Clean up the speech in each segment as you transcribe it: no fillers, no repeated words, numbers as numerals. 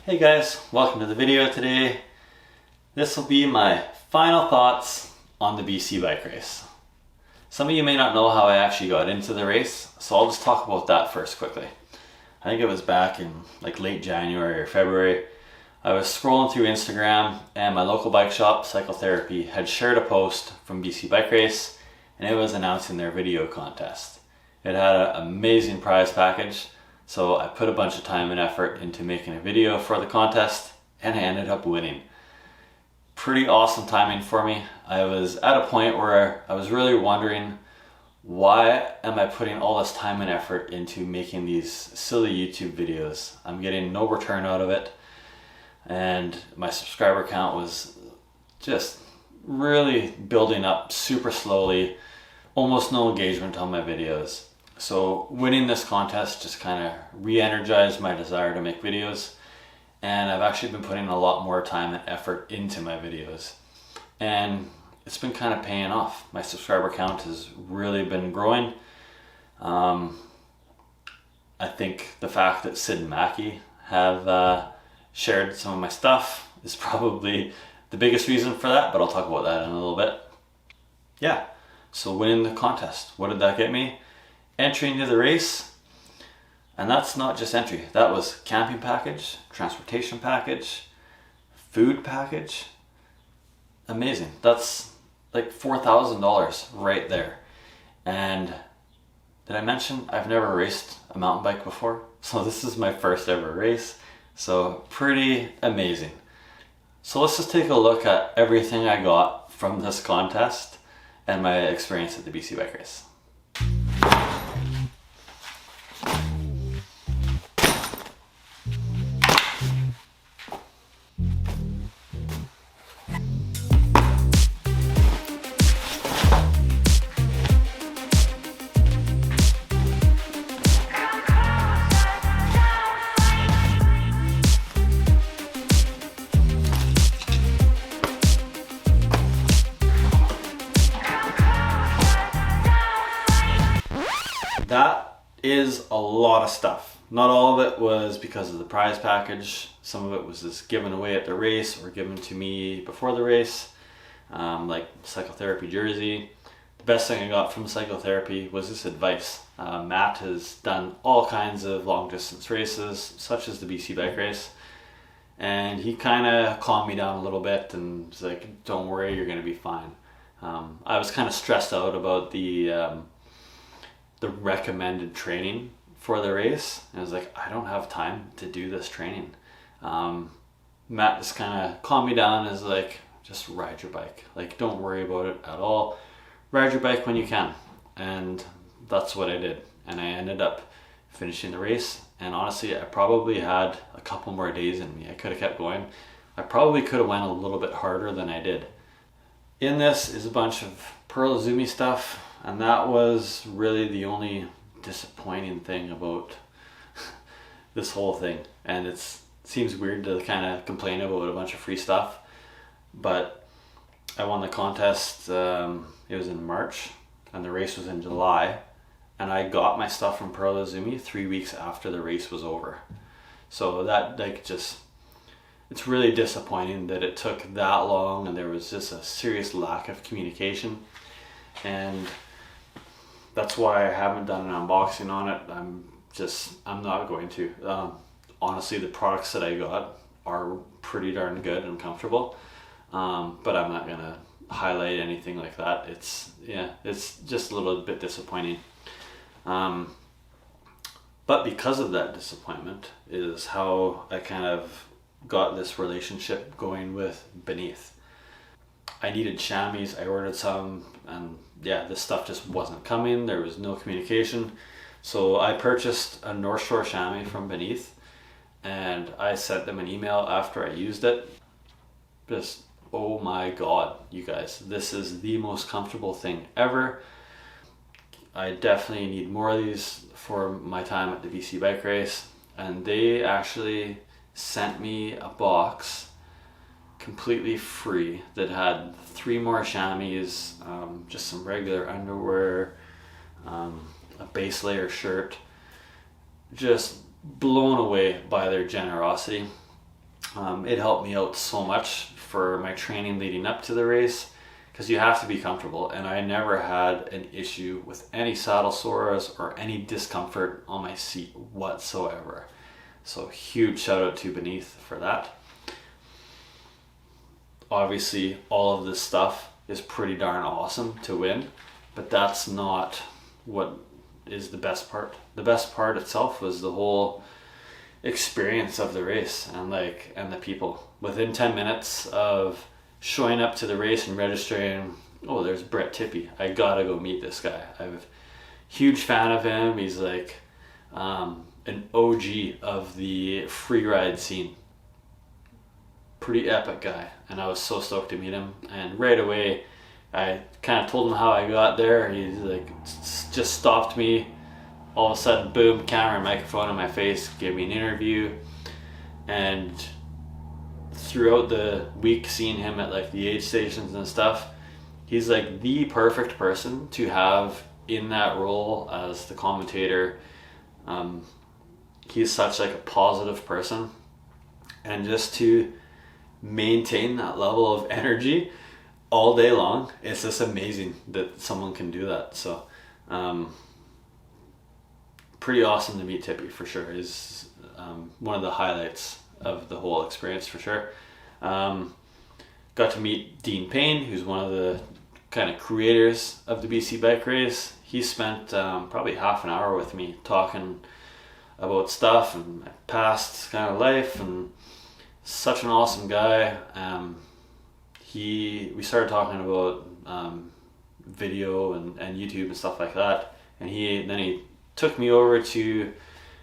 Hey guys, welcome to the video today. This will be my final thoughts on the BC bike race. Some of you may not know how I actually got into the race, so I'll just talk about that first quickly. I think it was back in like late January or February. I was scrolling through Instagram and my local bike shop, Psychotherapy, had shared a post from BC Bike Race and it was announcing their video contest. It had an amazing prize package. So I put a bunch of time and effort into making a video for the contest and I ended up winning. Pretty awesome timing for me. I was at a point where I was really wondering, why am I putting all this time and effort into making these silly YouTube videos? I'm getting no return out of it and my subscriber count was just really building up super slowly, almost no engagement on my videos. So winning this contest just kind of re-energized my desire to make videos, and I've actually been putting a lot more time and effort into my videos and it's been kind of paying off. My subscriber count has really been growing. I think the fact that Sid and Mackie have shared some of my stuff is probably the biggest reason for that, but I'll talk about that in a little bit. Yeah, so winning the contest, what did that get me? Entry into the race, and that's not just entry. That was camping package, transportation package, food package. Amazing. That's like $4,000 right there. And did I mention I've never raced a mountain bike before? So this is my first ever race. So pretty amazing. So let's just take a look at everything I got from this contest and my experience at the BC Bike Race. That is a lot of stuff. Not all of it was because of the prize package. Some of it was just given away at the race or given to me before the race, like Psychotherapy jersey. The best thing I got from Psychotherapy was this advice. Matt has done all kinds of long distance races, such as the BC Bike Race, and he kind of calmed me down a little bit and was like, don't worry, you're going to be fine. I was kind of stressed out about the recommended training for the race. And I was like, I don't have time to do this training. Matt just kind of calmed me down and is like, just ride your bike. Like, don't worry about it at all. Ride your bike when you can. And that's what I did. And I ended up finishing the race. And honestly, I probably had a couple more days in me. I could have kept going. I probably could have went a little bit harder than I did. In this is a bunch of Pearl Izumi stuff. And that was really the only disappointing thing about this whole thing. And it seems weird to kind of complain about a bunch of free stuff, but I won the contest. It was in March and the race was in July, and I got my stuff from Pearl Izumi 3 weeks after the race was over. So that it's really disappointing that it took that long and there was just a serious lack of communication. And that's why I haven't done an unboxing on it. I'm not going to. Honestly, the products that I got are pretty darn good and comfortable, but I'm not gonna highlight anything like that. It's just a little bit disappointing. But because of that disappointment is how I kind of got this relationship going with Beneath. I needed chamois, I ordered some, and yeah, this stuff just wasn't coming. There was no communication. So I purchased a North Shore chamois from Beneath and I sent them an email after I used it. Just, oh my God, you guys, this is the most comfortable thing ever. I definitely need more of these for my time at the BC Bike Race. And they actually sent me a box completely free that had 3 more chamois, just some regular underwear, a base layer shirt. Just blown away by their generosity. It helped me out so much for my training leading up to the race, because you have to be comfortable, and I never had an issue with any saddle sores or any discomfort on my seat whatsoever. So huge shout out to Beneath for that. Obviously all of this stuff is pretty darn awesome to win, but that's not what is the best part. The best part itself was the whole experience of the race, and the people. Within 10 minutes of showing up to the race and registering, oh, there's Brett Tippie, I gotta go meet this guy. I'm a huge fan of him. He's like an OG of the free ride scene. Pretty epic guy, and I was so stoked to meet him. And right away I kind of told him how I got there. He like just stopped me. All of a sudden, boom, camera and microphone in my face, gave me an interview. And throughout the week, seeing him at like the aid stations and stuff, he's like the perfect person to have in that role as the commentator. He's such like a positive person, and just to maintain that level of energy all day long, it's just amazing that someone can do that. So pretty awesome to meet Tippie for sure. Is one of the highlights of the whole experience for sure. Got to meet Dean Payne, who's one of the kind of creators of the BC bike race. He spent probably half an hour with me talking about stuff and my past kind of life, and such an awesome guy. We started talking about video and YouTube and stuff like that, and he took me over to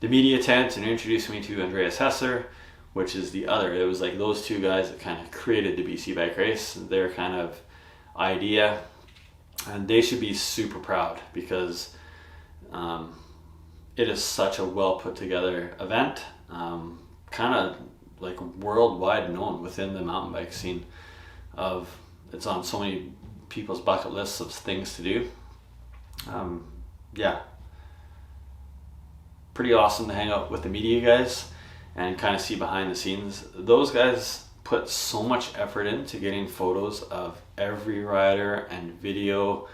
the media tent and introduced me to Andreas Hesser, which is it was like those two guys that kind of created the BC bike race, their kind of idea, and they should be super proud, because it is such a well put together event, kind of like worldwide known within the mountain bike scene. It's on so many people's bucket lists of things to do. Pretty awesome to hang out with the media guys and kind of see behind the scenes. Those guys put so much effort into getting photos of every rider and video,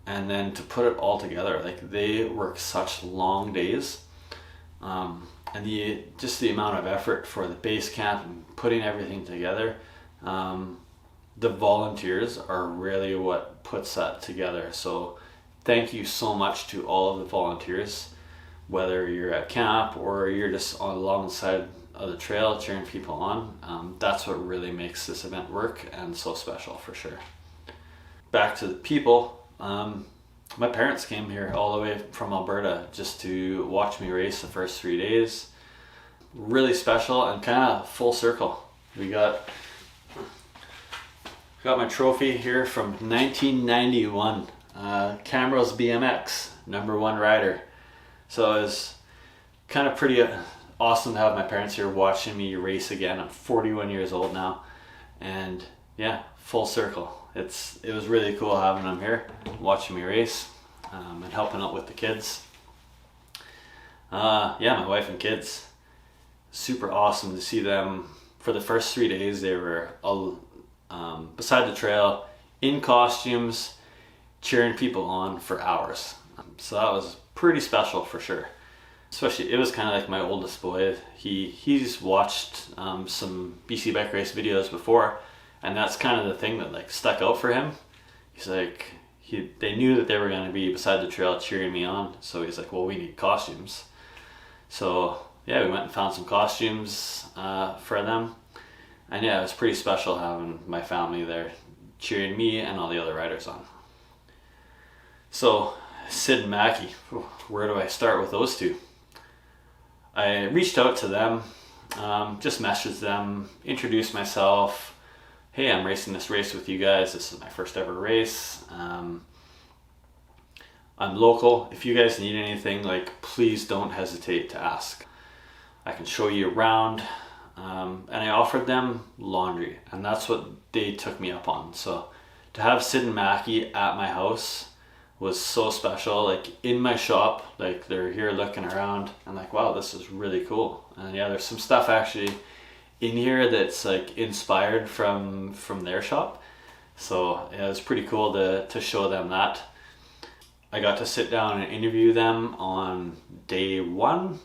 and then to put it all together. Like, they work such long days, and the amount of effort for the base camp and putting everything together. The volunteers are really what puts that together. So thank you so much to all of the volunteers, whether you're at camp or you're just alongside of the trail cheering people on. That's what really makes this event work and so special for sure. Back to the people. My parents came here all the way from Alberta just to watch me race the first 3 days. Really special and kind of full circle. We got my trophy here from 1991, Camrose BMX, #1 rider. So it's kind of pretty awesome to have my parents here watching me race again. I'm 41 years old now, and yeah, full circle. It was really cool having them here, watching me race, and helping out with the kids. My wife and kids, super awesome to see them. For the first 3 days, they were all beside the trail in costumes, cheering people on for hours. So that was pretty special for sure. Especially, it was kind of like my oldest boy. He's watched some BC bike race videos before, and that's kind of the thing that like stuck out for him. He's like, they knew that they were going to be beside the trail cheering me on, so he's like, well, we need costumes. So yeah, we went and found some costumes for them, and yeah, it was pretty special having my family there cheering me and all the other riders on. So Sid and Mackie, where do I start with those two? I reached out to them, just messaged them, introduced myself. Hey, I'm racing this race with you guys. This is my first ever race. I'm local. If you guys need anything, like, please don't hesitate to ask. I can show you around. And I offered them laundry, and that's what they took me up on. So to have Sid and Mackie at my house was so special. Like, in my shop, like, they're here looking around and like, wow, this is really cool. And yeah, there's some stuff actually in here that's like inspired from their shop. So yeah, it was pretty cool to show them that. I got to sit down and interview them on day 1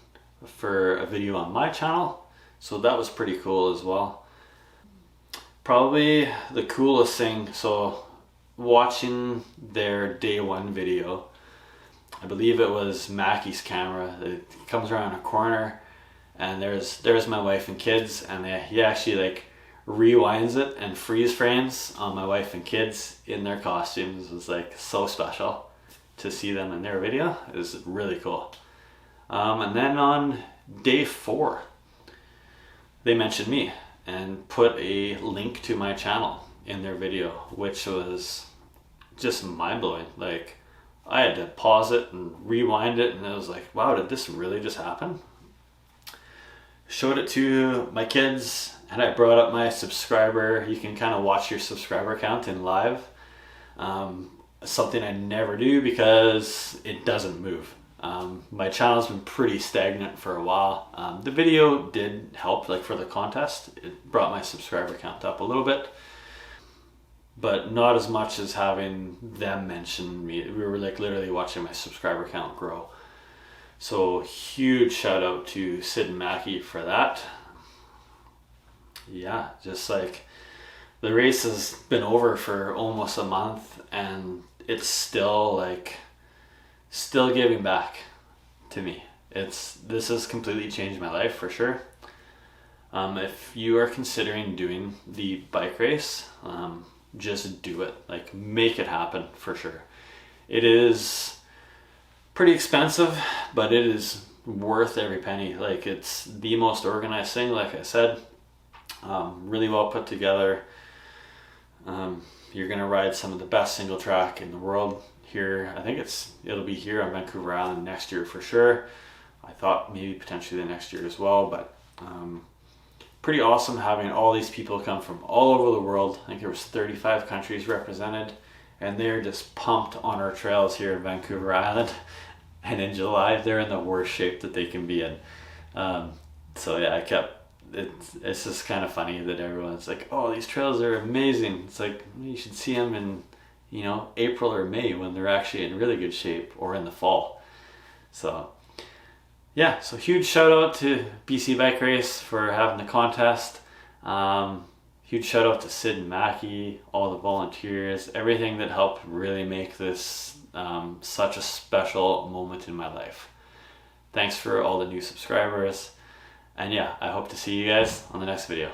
for a video on my channel. So that was pretty cool as well. Probably the coolest thing, so watching their day 1 video, I believe it was Mackie's camera. It comes around a corner and there's my wife and kids, and he actually like rewinds it and freeze frames on my wife and kids in their costumes. It was like so special to see them in their video. It was really cool. And then on day 4, they mentioned me and put a link to my channel in their video, which was just mind-blowing. Like, I had to pause it and rewind it, and I was like, wow, did this really just happen? Showed it to my kids, and I brought up my subscriber. You can kind of watch your subscriber count in live. Something I never do because it doesn't move. My channel's been pretty stagnant for a while. The video did help, like for the contest. It brought my subscriber count up a little bit, but not as much as having them mention me. We were like literally watching my subscriber count grow. So huge shout out to Sid and Mackie for that. Yeah, just like the race has been over for almost a month and it's still giving back to me. This has completely changed my life for sure. If you are considering doing the bike race, just do it. Like, make it happen for sure. It is pretty expensive, but it is worth every penny. Like, it's the most organized thing, like I said. Really well put together. You're gonna ride some of the best single track in the world here. I think it'll be here on Vancouver Island next year for sure. I thought maybe potentially the next year as well, but pretty awesome having all these people come from all over the world. I think there was 35 countries represented, and they're just pumped on our trails here in Vancouver Island. And in July, they're in the worst shape that they can be in. So yeah, it's just kind of funny that everyone's like, oh, these trails are amazing. It's like, you should see them in, April or May when they're actually in really good shape, or in the fall. So yeah, so huge shout out to BC Bike Race for having the contest. Huge shout out to Sid and Mackie, all the volunteers, everything that helped really make this such a special moment in my life. Thanks for all the new subscribers. And yeah, I hope to see you guys on the next video.